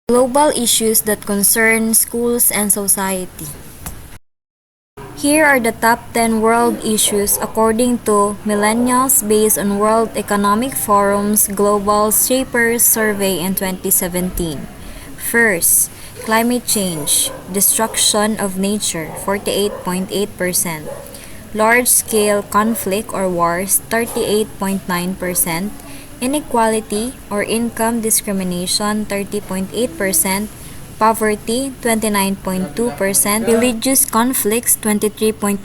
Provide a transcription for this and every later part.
Global issues that concern schools and society. Here are the top 10 world issues according to Millennials based on World Economic Forum's Global Shapers Survey in 2017. First, climate change, destruction of nature, 48.8%. Large-scale conflict or wars, 38.9%. Inequality or income discrimination, 30.8%. Poverty, 29.2%. Religious conflicts, 23.9%.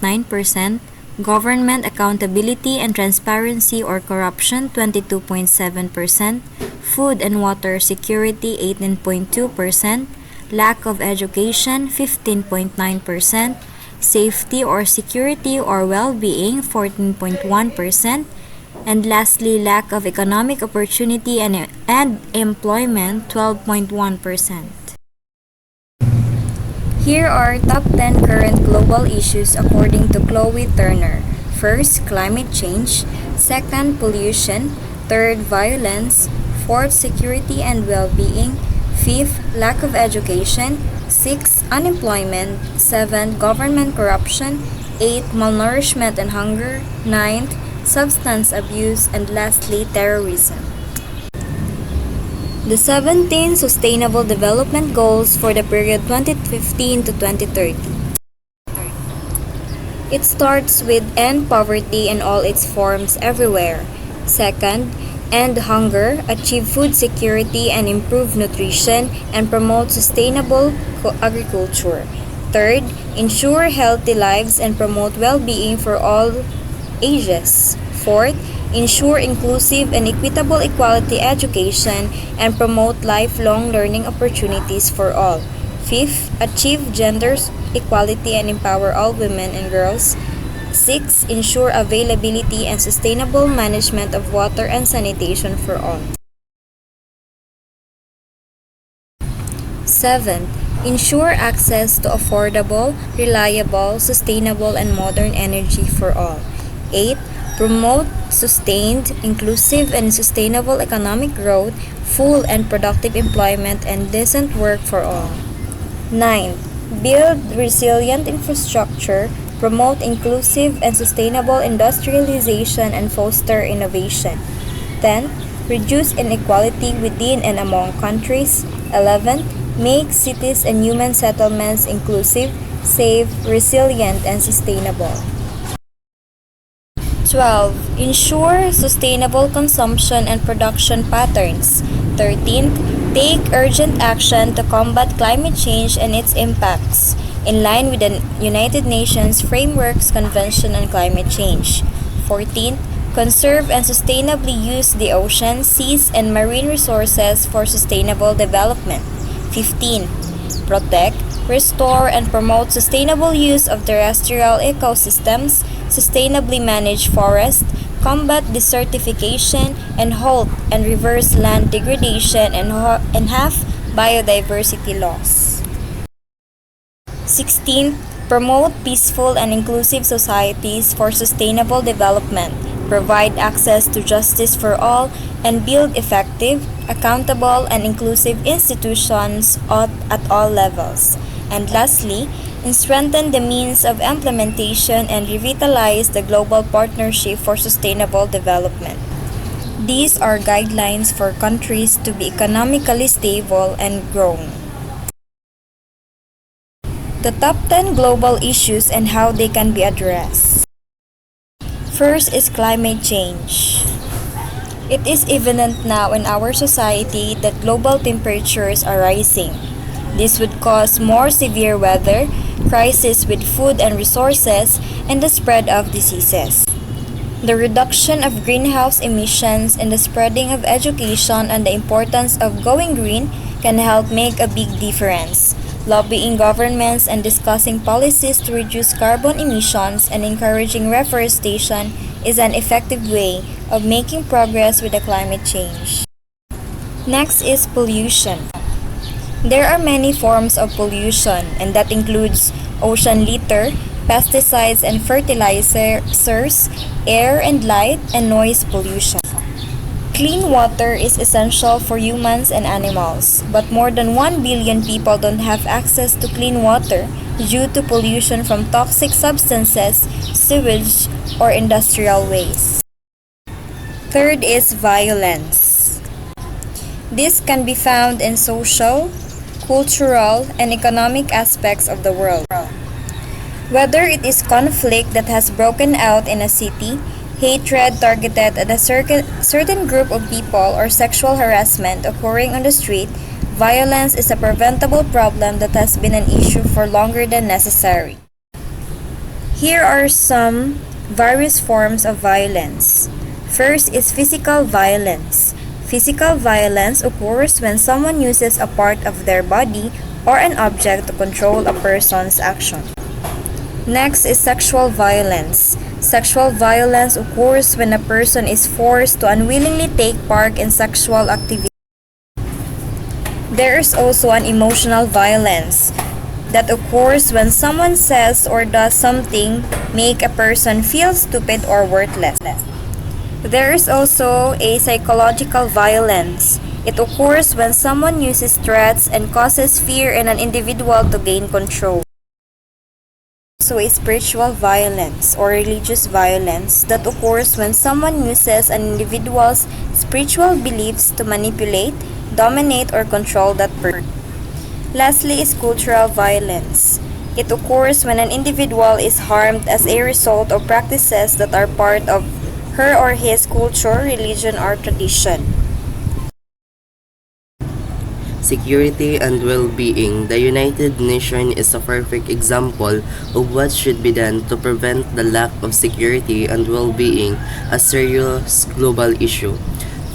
Government accountability and transparency or corruption, 22.7%. Food and water security, 18.2%. Lack of education, 15.9%. Safety or security or well-being, 14.1%. And lastly, lack of economic opportunity and employment, 12.1%. Here are top 10 current global issues according to Chloe Turner. First, climate change. Second, pollution. Third, violence. Fourth, security and well-being. Fifth, lack of education. Sixth, unemployment. Seventh, government corruption. Eighth, malnourishment and hunger. Ninth, substance abuse. And lastly, terrorism. The 17 Sustainable Development Goals for the period 2015 to 2030. It starts with end poverty in all its forms everywhere. Second, end hunger, achieve food security and improve nutrition, and promote sustainable agriculture. Third, ensure healthy lives and promote well-being for all ages. Fourth, ensure inclusive and equitable equality education and promote lifelong learning opportunities for all. Fifth, achieve gender equality and empower all women and girls. Sixth, ensure availability and sustainable management of water and sanitation for all. Seventh, ensure access to affordable, reliable, sustainable, and modern energy for all. Eighth, promote sustained, inclusive, and sustainable economic growth, full and productive employment, and decent work for all. 9. Build resilient infrastructure, promote inclusive and sustainable industrialization, and foster innovation. 10. Reduce inequality within and among countries. 11. Make cities and human settlements inclusive, safe, resilient, and sustainable. 12. Ensure sustainable consumption and production patterns. 13. Take urgent action to combat climate change and its impacts, in line with the United Nations Framework's Convention on Climate Change. 14. Conserve and sustainably use the oceans, seas, and marine resources for sustainable development. 15. Protect, restore, and promote sustainable use of terrestrial ecosystems, sustainably manage forests, combat desertification, and halt and reverse land degradation and have biodiversity loss. 16. Promote peaceful and inclusive societies for sustainable development, provide access to justice for all, and build effective, accountable, and inclusive institutions at all levels. And lastly, strengthen the means of implementation and revitalize the global partnership for sustainable development. These are guidelines for countries to be economically stable and growing. The top 10 global issues and how they can be addressed. First is climate change. It is evident now in our society that global temperatures are rising. This would cause more severe weather, crisis with food and resources, and the spread of diseases. The reduction of greenhouse emissions and the spreading of education and the importance of going green can help make a big difference. Lobbying governments and discussing policies to reduce carbon emissions and encouraging reforestation is an effective way of making progress with the climate change. Next is pollution. There are many forms of pollution, and that includes ocean litter, pesticides and fertilizers, air and light, and noise pollution. Clean water is essential for humans and animals, but more than 1 billion people don't have access to clean water due to pollution from toxic substances, sewage, or industrial waste. Third is violence. This can be found in social, cultural, and economic aspects of the world. Whether it is conflict that has broken out in a city, hatred targeted at a certain group of people, or sexual harassment occurring on the street, violence is a preventable problem that has been an issue for longer than necessary. Here are some various forms of violence. First is physical violence. Physical violence occurs when someone uses a part of their body or an object to control a person's action. Next is sexual violence. Sexual violence occurs when a person is forced to unwillingly take part in sexual activity. There is also an emotional violence that occurs when someone says or does something make a person feel stupid or worthless. There is also a psychological violence. It occurs when someone uses threats and causes fear in an individual to gain control. Also, a spiritual violence or religious violence that occurs when someone uses an individual's spiritual beliefs to manipulate, dominate, or control that person. Lastly is cultural violence. It occurs when an individual is harmed as a result of practices that are part of her or his culture, religion, or tradition. Security and well-being. The United Nations is a perfect example of what should be done to prevent the lack of security and well-being, a serious global issue.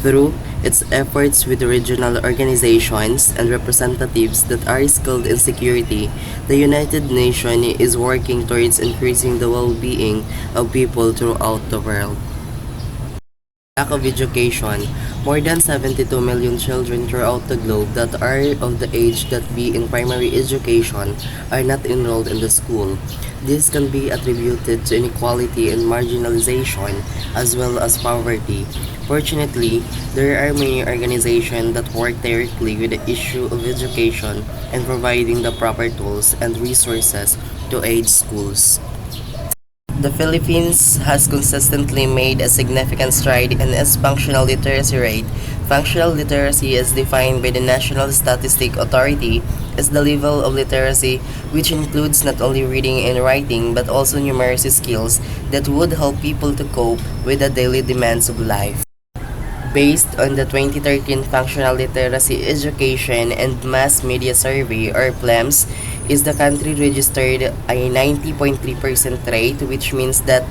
Through its efforts with regional organizations and representatives that are skilled in security, the United Nations is working towards increasing the well-being of people throughout the world. Lack of education. More than 72 million children throughout the globe that are of the age that be in primary education are not enrolled in the school. This can be attributed to inequality and marginalization as well as poverty. Fortunately, there are many organizations that work directly with the issue of education and providing the proper tools and resources to aid schools. The Philippines has consistently made a significant stride in its functional literacy rate. Functional literacy, as defined by the National Statistic Authority, is the level of literacy which includes not only reading and writing but also numeracy skills that would help people to cope with the daily demands of life. Based on the 2013 Functional Literacy Education and Mass Media Survey, or PLEMS, is the country registered a 90.3% rate, which means that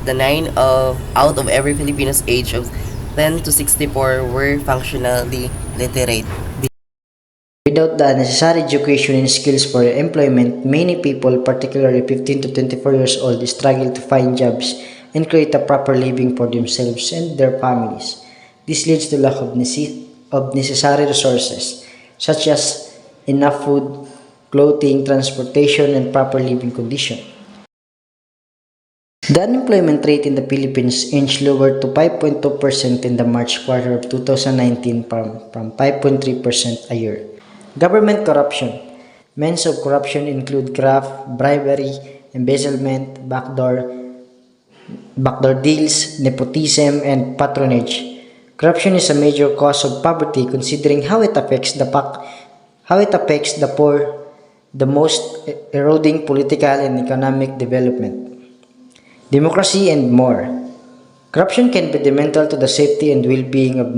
out of every Filipinos age of 10 to 64 were functionally literate. Without the necessary education and skills for employment, many people, particularly 15 to 24 years old, struggle to find jobs and create a proper living for themselves and their families. This leads to lack of necessary resources, such as enough food, clothing, transportation, and proper living conditions. The unemployment rate in the Philippines inched lower to 5.2% in the March quarter of 2019 from 5.3% a year. Government corruption. Means of corruption include graft, bribery, embezzlement, backdoor deals, nepotism, and patronage. Corruption is a major cause of poverty considering how it affects the poor the most, eroding political and economic development, democracy, and more. Corruption can be detrimental to the safety and well-being of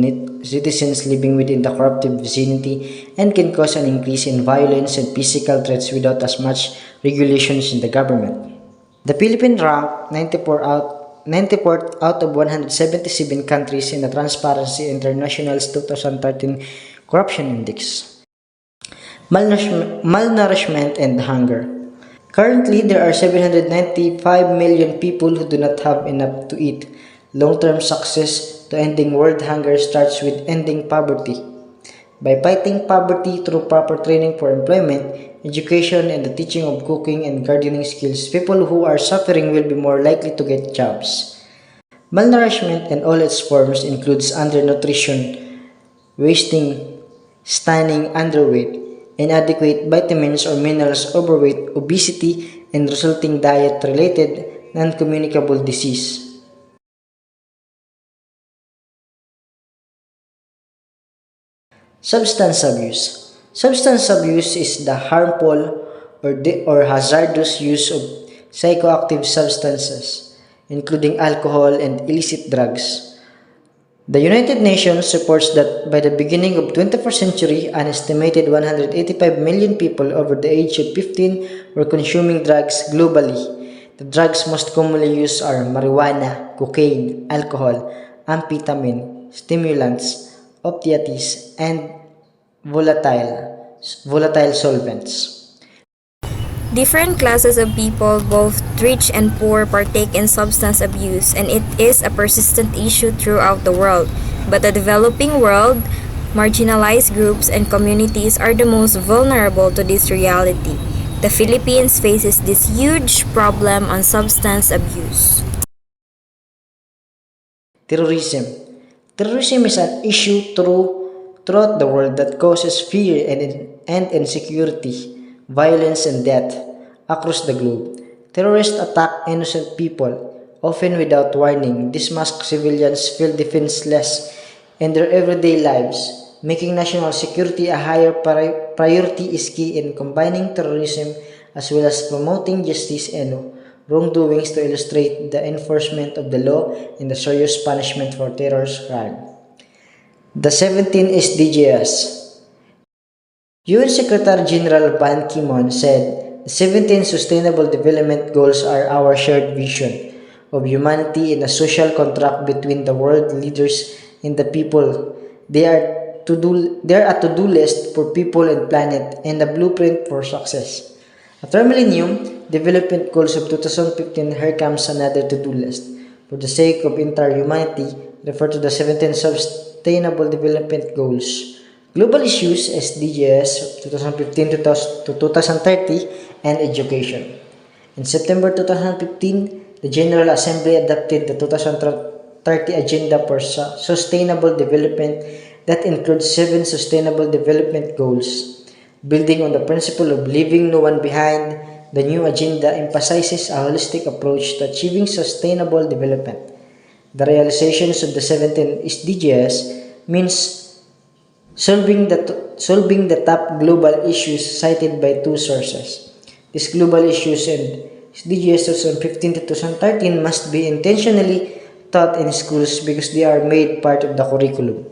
citizens living within the corrupted vicinity and can cause an increase in violence and physical threats without as much regulations in the government. The Philippines ranked 94th out of 177 countries in the Transparency International's 2013 Corruption Index. Malnourishment and hunger. Currently, there are 795 million people who do not have enough to eat. Long-term success to ending world hunger starts with ending poverty. By fighting poverty through proper training for employment, education, and the teaching of cooking and gardening skills, people who are suffering will be more likely to get jobs. Malnourishment in all its forms includes undernutrition, wasting, stunning underweight, inadequate vitamins or minerals, overweight, obesity, and resulting diet-related non-communicable disease. Substance abuse. Substance abuse is the harmful or hazardous use of psychoactive substances, including alcohol and illicit drugs. The United Nations reports that by the beginning of 21st century, an estimated 185 million people over the age of 15 were consuming drugs globally. The drugs most commonly used are marijuana, cocaine, alcohol, amphetamine, stimulants, opiates, and volatile solvents. Different classes of people, both rich and poor, partake in substance abuse, and it is a persistent issue throughout the world. But the developing world, marginalized groups, and communities are the most vulnerable to this reality. The Philippines faces this huge problem on substance abuse. Terrorism. Terrorism is an issue throughout the world that causes fear and insecurity, violence, and death across the globe. Terrorists attack innocent people, often without warning. These mask civilians feel defenseless in their everyday lives. Making national security a higher priority is key in combining terrorism as well as promoting justice and wrongdoings to illustrate the enforcement of the law and the serious punishment for terrorist crime. The 17 SDGs. UN Secretary General Ban Ki-moon said, the 17 Sustainable Development Goals are our shared vision of humanity and a social contract between the world leaders and the people. They are a to-do list for people and planet and a blueprint for success. After Millennium Development Goals of 2015, here comes another to-do list. For the sake of entire humanity, refer to the 17 Sustainable Development Goals. Global Issues SDGs 2015 to 2030 and Education. In September 2015, the General Assembly adopted the 2030 Agenda for Sustainable Development that includes 7 Sustainable Development Goals. Building on the principle of leaving no one behind, the new agenda emphasizes a holistic approach to achieving sustainable development. The realizations of the 17 SDGs means solving the top global issues cited by 2 sources. These global issues and SDGs 2015 to 2013 must be intentionally taught in schools because they are made part of the curriculum.